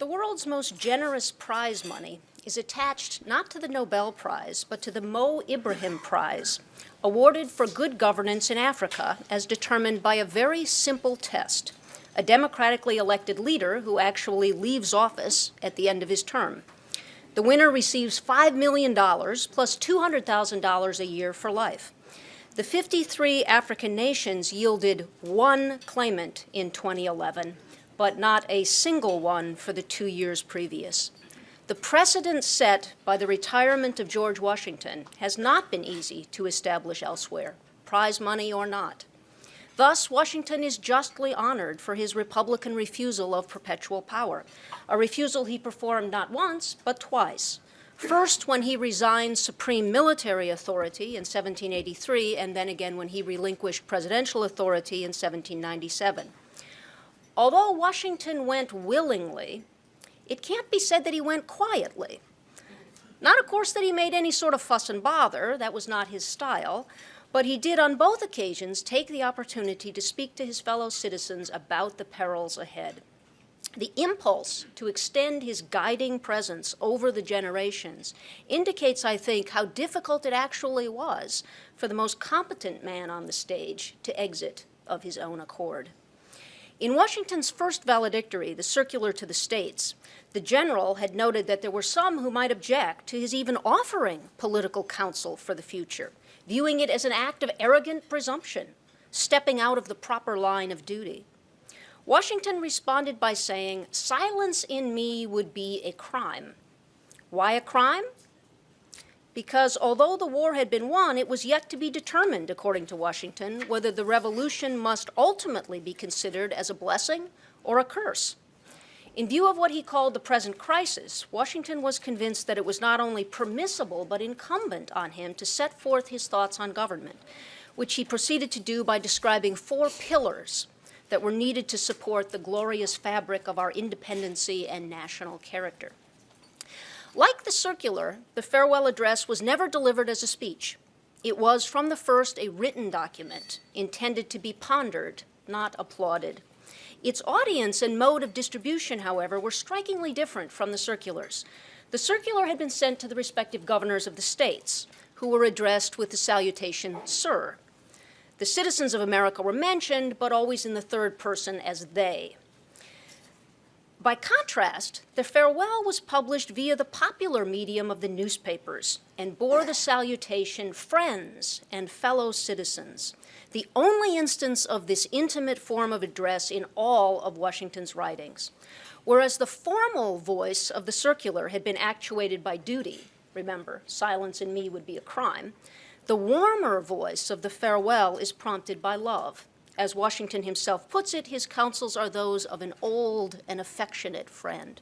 The world's most generous prize money is attached not to the Nobel Prize, but to the Mo Ibrahim Prize, awarded for good governance in Africa as determined by a very simple test: a democratically elected leader who actually leaves office at the end of his term. The winner receives $5 million plus $200,000 a year for life. The 53 African nations yielded one claimant in 2011, but not a single one for the 2 years previous. The precedent set by the retirement of George Washington has not been easy to establish elsewhere, prize money or not. Thus, Washington is justly honored for his Republican refusal of perpetual power, a refusal he performed not once, but twice. First, when he resigned supreme military authority in 1783, and then again when he relinquished presidential authority in 1797. Although Washington went willingly, it can't be said that he went quietly. Not, of course, that he made any sort of fuss and bother. That was not his style. But he did on both occasions take the opportunity to speak to his fellow citizens about the perils ahead. The impulse to extend his guiding presence over the generations indicates, I think, how difficult it actually was for the most competent man on the stage to exit of his own accord. In Washington's first valedictory, the circular to the states, the general had noted that there were some who might object to his even offering political counsel for the future, viewing it as an act of arrogant presumption, stepping out of the proper line of duty. Washington responded by saying, "Silence in me would be a crime." Why a crime? Because although the war had been won, it was yet to be determined, according to Washington, whether the revolution must ultimately be considered as a blessing or a curse. In view of what he called the present crisis, Washington was convinced that it was not only permissible but incumbent on him to set forth his thoughts on government, which he proceeded to do by describing 4 pillars that were needed to support the glorious fabric of our independency and national character. Like the circular, the farewell address was never delivered as a speech. It was from the first a written document intended to be pondered, not applauded. Its audience and mode of distribution, however, were strikingly different from the circulars. The circular had been sent to the respective governors of the states, who were addressed with the salutation, "Sir." The citizens of America were mentioned, but always in the third person as they. By contrast, the farewell was published via the popular medium of the newspapers and bore the salutation, "Friends and fellow citizens," the only instance of this intimate form of address in all of Washington's writings. Whereas the formal voice of the circular had been actuated by duty, remember, silence in me would be a crime, the warmer voice of the farewell is prompted by love. As Washington himself puts it, his counsels are those of an old and affectionate friend.